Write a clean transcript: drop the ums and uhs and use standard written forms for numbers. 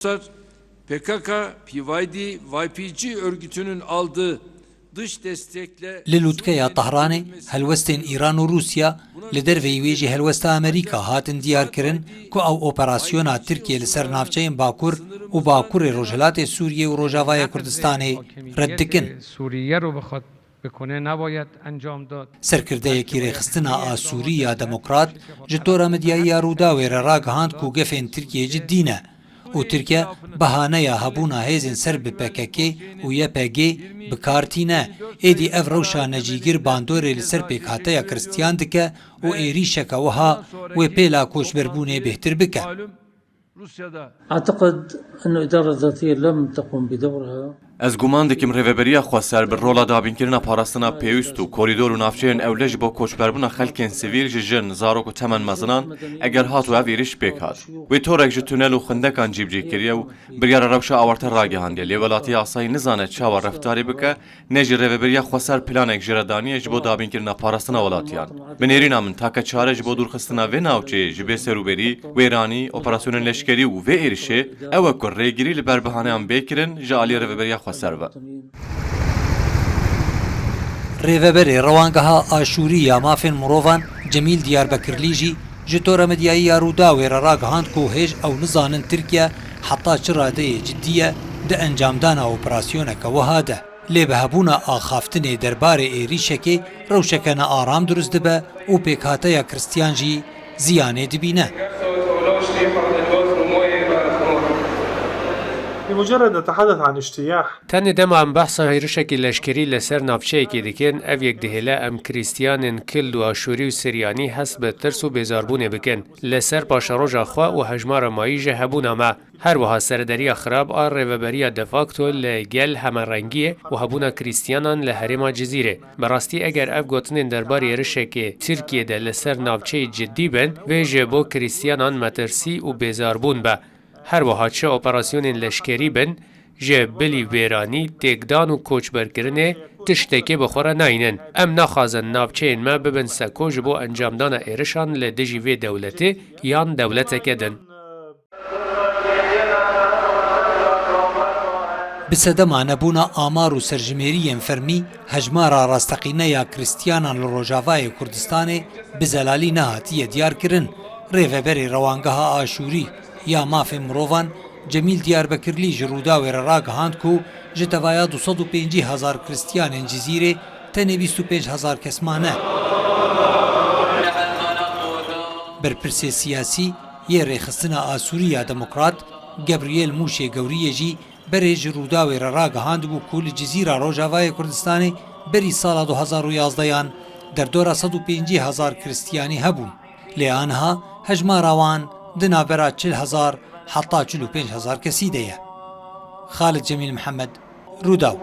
PKK, PYD, YPG örgütünün aldığı dış destekle للوتكيا طهراني هلوستين إيران وروسيا لدرفي ويجي هلوستا أمريكا هاتن ديار كرن كو أو أوبراسيونا تركيا لسر نافچين باكور و باكور روجهلات سوريا و روجاوايا كردستاني ردكن سرکردەیەکی ڕێخستنە ئاسووری دەموکرات ji tora medyayî Rûdawê re ragihand ku gefên Tirkiyeyê ciddî ne û Tirkiye behaneya hebûna hêzên ser bi PKK û YPG bikartîne. Êdî ev rewşa necîgir bandorê li ser pêkhateya kiristiyan dike û êrîşeka wiha wê pêla koçberbûnê bêhtir bike. أعتقد أن الإدارة الذاتية لم تقم بدورها. Ez guman dikim rêveberiya xwe ser bi rola dabînkirina parastina pêwîst û korîdor û navçeyên ewle ji bo koçberbûna xelkên sivîl ji jin, zarok û temen mezinan eger hat û ev êriş pêk hat. Wê torek ji tunel û xundekan cîbcî kiriye û biryara rewşa awarte ragihandiye. Lêvelatiya asayî nizane çawa reftarê bike, ne jî rêveberiya xwe ser planek ji re daniye ji bo dabînkirina parastina welatiyan. Bi nêrîna min take çare ji bo dûrxistina vê navçeyê ji bê serûberî, wêranî, operasyonên leşkerî û vê êrişê ew e ku rêgirî li ber bihaneyan bêkirin ji aliyê rêveberiya xwe serve. Rêveberê rewangeha aşûrî ya mafên mirovan Cemîl Diyarbekirlî jî ji tora medyayî Rûdawê re ragihand ku hêj ew nizanin Tirkiye heta çi radeyê ciddî ye di encamdana operasyoneke wiha de. Lê bi hebûna axaftinê derbarê êrîşekê rewşeke nearam durist dibe û pêkhateya kiristiyan jî ziyanê dibîne. بمجرد نتحدث عن اجتياح تاني دم عم بحثا هيرشكي لشكري لسر نافچهيكي دكن اف يك دهلا ام كريستيانن كلد و اشوري و سرياني حسب ترس و بزاربونه بكن لسر باشاروجا خوا و هجمار مايجه هبونا ما هر وها سردريا خراب آر ريوبريا دفاكتو لگل همرنگيه و هبونا كريستيانان لهرما جزيره براستي اگر اف گوتنين دربار يرشكي تركيه ده لسر نافچه جدي بن و جبو كريستيانان مترسي و بزاربون با هر وها چه اپراسیونین لشکری بن جه بلی ویرانی تکدان و کوچبرکرنه تشتکی بخوره ناینن ام نخوازن نافچین ما ببن سکو جبو انجامدان ایرشان لدجی وی دولتی یان دولت کدن. بسەدەما نەبوونا ئامار و سەرژمێریên فەرمی هەژمارە ڕاستەقینەیە کریستیانان لە ڕۆژاوای کوردستانê bi zelalî nehatiye diyarkirin. Rêveberê rewangeha aşûrî ya mafên mirovan Cemîl Diyarbekirlî ji Rûdawê re ragihand ku ji tevaya 250,000 kiristiyanên cizîrê tenê 25,000 kes mane. Berpirsê siyasî yê rêxistina Asûriya Demokrat Gebriyel Mûşê Gewriyê jî berê ji Rûdawê re ragihand bû ku li cizîra Rojavayê Kurdistanê berî sala 2011yan derdora 150,000 kiristiyanî hebûn. Lê aniha hejmara wan di navbera 40,000 heta 45,000 kesî de ye. Xalid Cemîl Mihemed, Rûdaw.